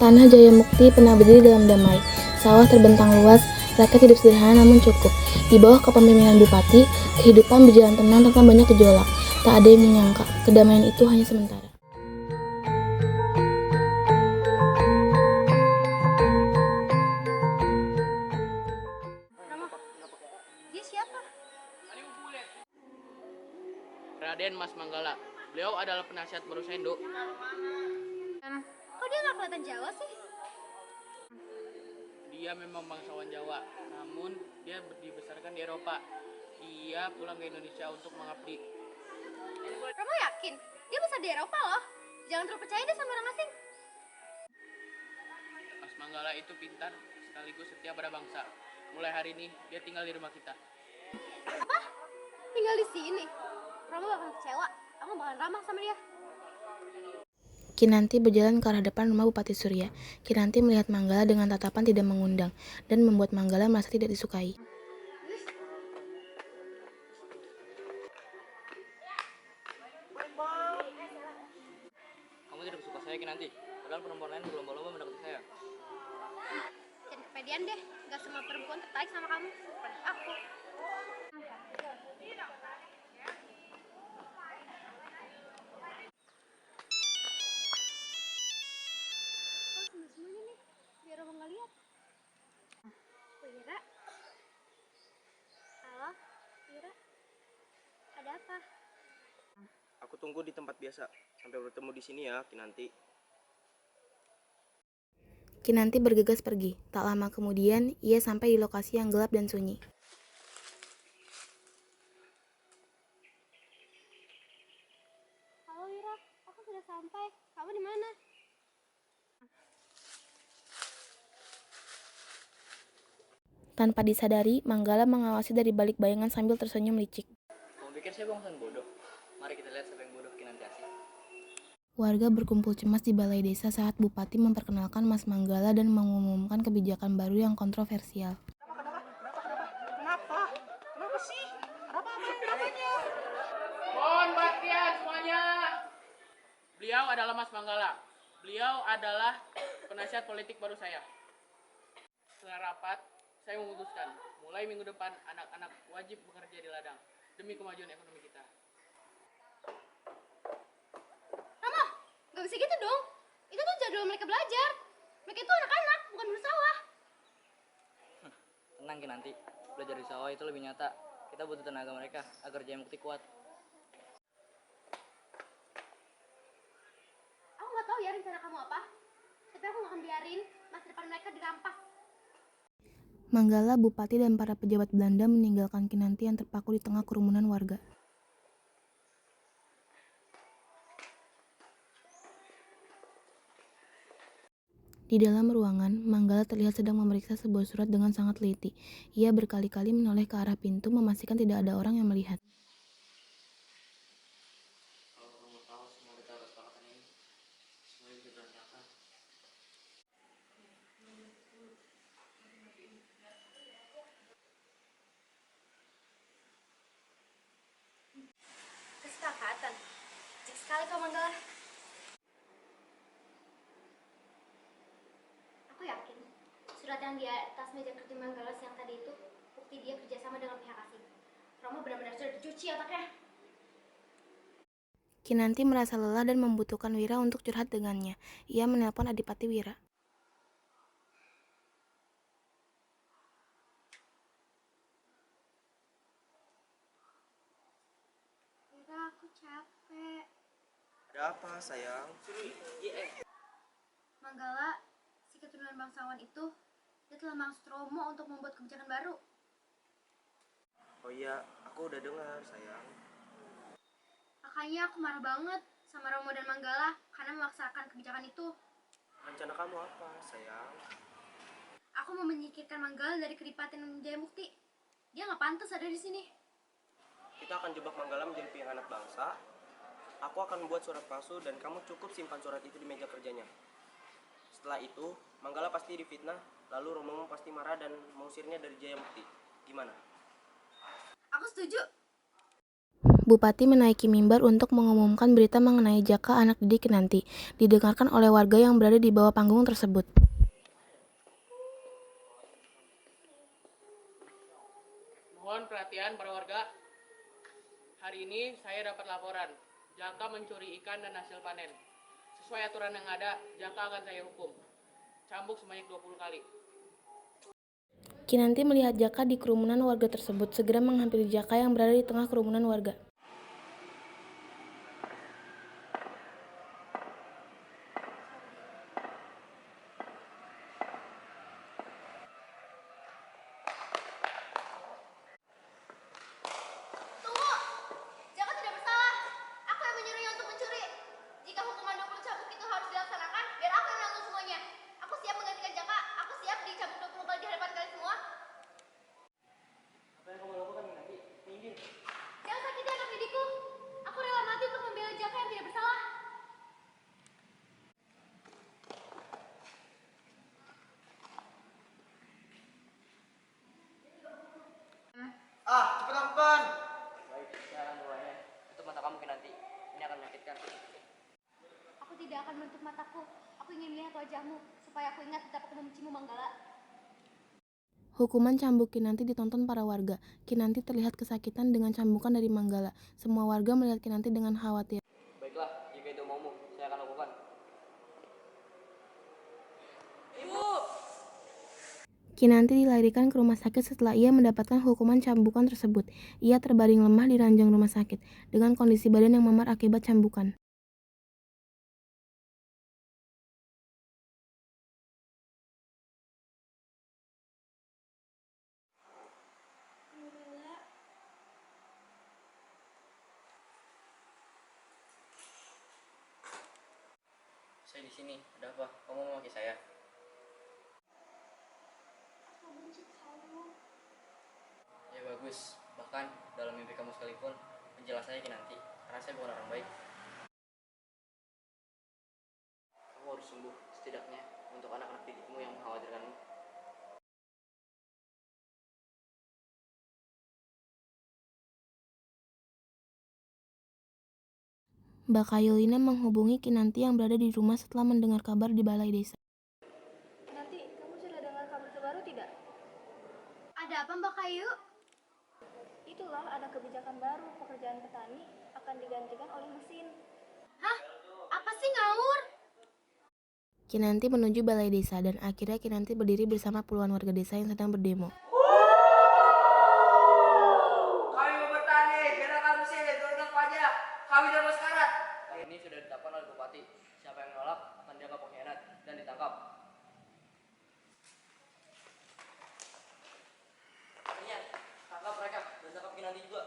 Tanah Jayamukti pernah berdiri dalam damai. Sawah terbentang luas, rakyat hidup sederhana namun cukup. Di bawah kepemimpinan bupati, kehidupan berjalan tenang tanpa banyak gejolak. Tak ada yang menyangka, kedamaian itu hanya sementara. Dia siapa? Raden Mas Manggala. Beliau adalah penasihat baru Sendo. Kok dia nggak kelihatan Jawa sih? Dia memang bangsawan Jawa, namun dia dibesarkan di Eropa. Ia pulang ke Indonesia untuk mengabdi. Kamu yakin? Dia besar di Eropa loh. Jangan terlalu percaya deh sama orang asing. Mas Manggala itu pintar sekaligus setia pada bangsa. Mulai hari ini dia tinggal di rumah kita. Apa? Tinggal di sini? Kamu bakal kecewa. Aku bakal ramah sama dia. Kinanti berjalan ke arah depan rumah Bupati Surya. Kinanti melihat Manggala dengan tatapan tidak mengundang dan membuat Manggala merasa tidak disukai. Kamu tidak suka saya Kinanti, padahal perempuan lain berlomba-lomba mendekati saya. Jangan kepedean deh. Gak semua perempuan tertarik sama kamu. Seperti aku. Kok semuanya nih? Biar aku nggak lihat. Wira? Halo? Wira? Ada apa? Aku tunggu di tempat biasa sampai bertemu di sini ya, Kinanti. Kinanti bergegas pergi. Tak lama kemudian, ia sampai di lokasi yang gelap dan sunyi. Halo Wira, aku sudah sampai. Kamu di mana? Tanpa disadari, Manggala mengawasi dari balik bayangan sambil tersenyum licik. Kamu pikir saya bangsawan bodoh? Mari kita lihat siapa yang bodoh Kinanti asli. Warga berkumpul cemas di balai desa saat Bupati memperkenalkan Mas Manggala dan mengumumkan kebijakan baru yang kontroversial. Mohon perhatian semuanya. Beliau adalah Mas Manggala. Beliau adalah penasihat politik baru saya. Setelah rapat, saya memutuskan mulai minggu depan anak-anak wajib bekerja di ladang demi kemajuan ekonomi kita. Rama, gak bisa gitu dong. Itu tuh jadwal mereka belajar. Mereka itu anak-anak, bukan bersawah. Tenang Kinanti, belajar di sawah itu lebih nyata. Kita butuh tenaga mereka agar Jayamukti kuat. Aku gak tahu ya rencana kamu apa. Tapi aku gak akan biarin masa depan mereka dirampas. Manggala, Bupati, dan para pejabat Belanda meninggalkan Kinanti yang terpaku di tengah kerumunan warga. Di dalam ruangan, Manggala terlihat sedang memeriksa sebuah surat dengan sangat teliti. Ia berkali-kali menoleh ke arah pintu memastikan tidak ada orang yang melihat. Kalau kamu tahu semua detail kesepakatan ini, semuanya bisa berantakan. Kesepakatan. Cek sekali kau Manggala. Aku yakin surat yang di atas meja kerja Manggala siang tadi itu bukti dia kerjasama dengan pihak asing. Romo benar-benar sudah dicuci otaknya. Kinanti merasa lelah dan membutuhkan Wira untuk curhat dengannya. Ia menelpon Adipati Wira. Wira, aku capek. Ada apa, sayang? Manggala, si keturunan bangsawan itu, dia telah maksud Romo untuk membuat kebijakan baru. Oh iya, aku udah dengar, sayang. Makanya aku marah banget sama Romo dan Manggala karena memaksakan kebijakan itu. Rencana kamu apa, sayang? Aku mau menyingkirkan Manggala dari Kadipaten Jayamukti. Dia nggak pantas ada di sini. Kita akan jebak Manggala menjadi pengkhianat bangsa. Aku akan membuat surat palsu dan kamu cukup simpan surat itu di meja kerjanya. Setelah itu, Manggala pasti difitnah, lalu Romo pasti marah dan mengusirnya dari Jayamukti. Gimana? Aku setuju. Bupati menaiki mimbar untuk mengumumkan berita mengenai Jaka anak didik Kinanti, didengarkan oleh warga yang berada di bawah panggung tersebut. Mohon perhatian para warga. Hari ini saya dapat laporan, Jaka mencuri ikan dan hasil panen. Sesuai aturan yang ada, Jaka akan saya hukum. Cambuk sebanyak 20 kali. Kinanti melihat Jaka di kerumunan warga tersebut, segera menghampiri Jaka yang berada di tengah kerumunan warga. Tunggu! Jaka tidak bersalah. Aku yang menyuruhnya untuk mencuri. Jika hukuman 20 cambuk itu harus dilaksanakan, biar aku yang menanggung semuanya. Aku siap menggantikan Jaka. Aku siap dicambuk 20 kali di hadapan kalian semua. Apa yang kamu lakukan nanti? Minggir. Jangan sakiti anak didikku. Aku rela mati untuk membela Jaka yang tidak bersalah. Cepat lakukan. Baik, saya akan mulainya. Tutup mata kamu nanti. Ini akan menyakitkan. Aku tidak akan menutup mataku. Aku ingin melihat wajahmu supaya aku ingat betapa aku membencimu, Manggala. Hukuman cambuk Kinanti ditonton para warga. Kinanti terlihat kesakitan dengan cambukan dari Manggala. Semua warga melihat Kinanti dengan khawatir. Baiklah, jika itu maumu, saya akan lakukan. Kinanti dilarikan ke rumah sakit setelah ia mendapatkan hukuman cambukan tersebut. Ia terbaring lemah di ranjang rumah sakit dengan kondisi badan yang memar akibat cambukan. Saya di sini. Ada apa? Kamu mau maki saya? Ya bagus. Bahkan dalam mimpi kamu sekalipun, penjelasannya Kinanti. Karena saya bukan orang baik. Kamu harus sembuh setidaknya untuk anak-anak didikmu yang mengkhawatirkanmu. Mbak Kayulina menghubungi Kinanti yang berada di rumah setelah mendengar kabar di balai desa. Nanti, kamu sudah dengar kabar terbaru tidak? Ada apa, Mbak Kayu? Itulah ada kebijakan baru, pekerjaan petani akan digantikan oleh mesin. Hah? Apa sih ngawur? Kinanti menuju balai desa dan akhirnya Kinanti berdiri bersama puluhan warga desa yang sedang berdemo. Kami mau bertani, gerakan mesin, turunkan pajak. Kami tidak mau sekarat. Hal ini sudah ditetapkan oleh Bupati. Siapa yang menolak akan dianggap pengkhianat dan ditangkap. Kalian tangkap mereka dan tangkap Kinanti juga.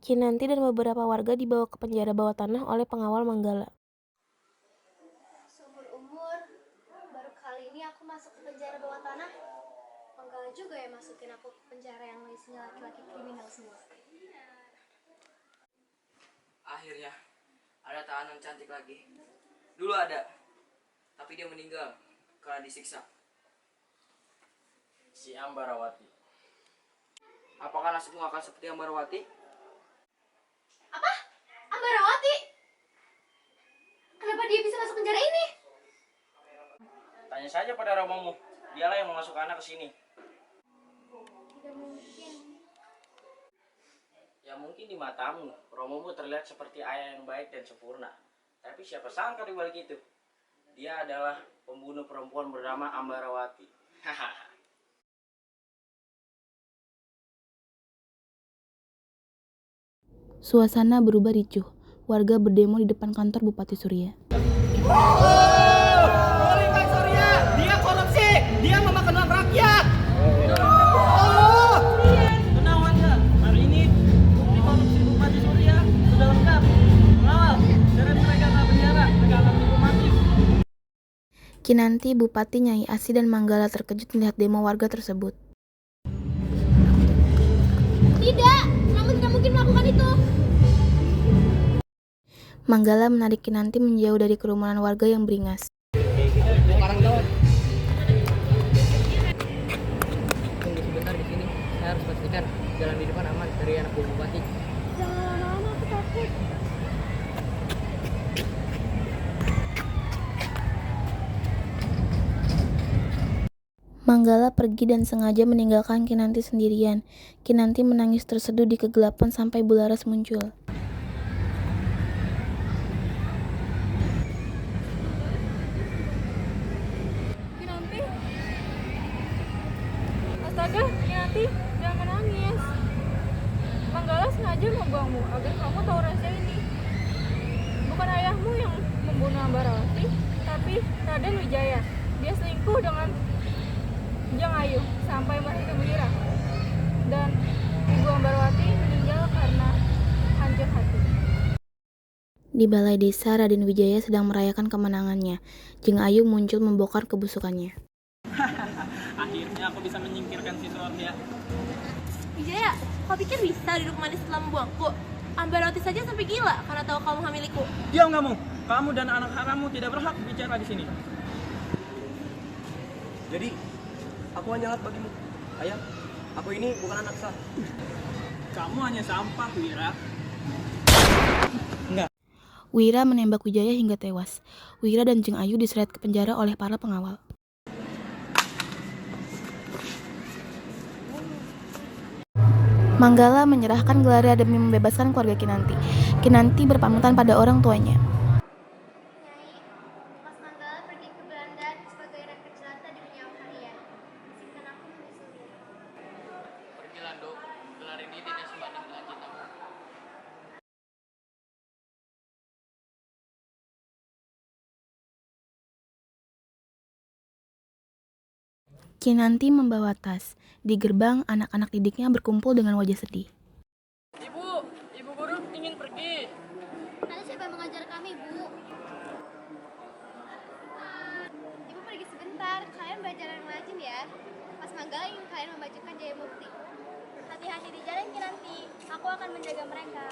Kinanti dan beberapa warga dibawa ke penjara bawah tanah oleh pengawal Manggala. Seumur umur, baru kali ini aku masuk ke penjara bawah tanah. Manggala juga ya masukin aku ke penjara yang isinya laki-laki kriminal semua. Akhirnya ada tahanan cantik lagi. Dulu ada, tapi dia meninggal karena disiksa. Si Ambarawati. Apakah nasibmu akan seperti Ambarawati? Apa? Ambarawati? Kenapa dia bisa masuk penjara ini? Tanya saja pada romomu. Dialah yang memasukkan anak ke sini. Tidak mungkin. Ya mungkin di matamu, romomu terlihat seperti ayah yang baik dan sempurna. Tapi siapa sangka di balik itu? Dia adalah pembunuh perempuan bernama Ambarawati. Suasana berubah ricuh. Warga berdemo di depan kantor Bupati Surya. Balikan Surya! Dia korupsi! Dia memakan uang rakyat! Tenang warga, hari ini bukti korupsi Bupati Surya sudah lengkap. Mengawal, seret mereka ke penjara, mereka akan dihukum mati. Kinanti, Bupati, Nyai Asi, dan Manggala terkejut melihat demo warga tersebut. Tidak, kamu tidak mungkin melakukan itu. Manggala menarik Kinanti menjauh dari kerumunan warga yang beringas. Tunggu sebentar di sini. Saya harus pastikan jalan di depan aman dari anak buah Bupati. Manggala pergi dan sengaja meninggalkan Kinanti sendirian. Kinanti menangis terseduh di kegelapan sampai Bularas muncul. Kinanti? Astaga, Kinanti, jangan menangis. Manggala sengaja membuangmu agar kamu tahu rahasia ini. Bukan ayahmu yang membunuh Ambarawati, tapi Raden Wijaya. Dia selingkuh dengan Jang Ayu sampai masih gembira. Dan Ibu Ambarawati meninggal karena hancur hati. Di balai desa, Raden Wijaya sedang merayakan kemenangannya. Jeng Ayu muncul membongkar kebusukannya. Akhirnya aku bisa menyingkirkan si Sorya. Wijaya, kau pikir bisa duduk manis setelah membuangku? Ambarawati saja sampai gila karena tahu kamu hamiliku. Diam kamu! Kamu dan anak harammu tidak berhak bicara di sini. Jadi, aku hanya alat bagimu. Ayah, aku ini bukan anak sah. Kamu hanya sampah, Wira. Wira menembak Wijaya hingga tewas. Wira dan Jeng Ayu diseret ke penjara oleh para pengawal. Manggala menyerahkan gelarnya demi membebaskan keluarga Kinanti. Kinanti berpamitan pada orang tuanya. Nyai, Mas Manggala pergi ke Belanda sebagai rakyat jelata demi awak kalian. Izinkan aku menyusulnya. Pergilah, Dok. Gelar ini tidak sebanding dengan cintamu. Kinanti membawa tas. Di gerbang, anak-anak didiknya berkumpul dengan wajah sedih. Ibu! Ibu guru ingin pergi. Nanti siapa yang mengajar kami, Bu? Ibu pergi sebentar, kalian belajar yang rajin ya. Mas Manggala ingin kalian memajukan Jaya Mukti. Hati-hati di jalan Kinanti, aku akan menjaga mereka.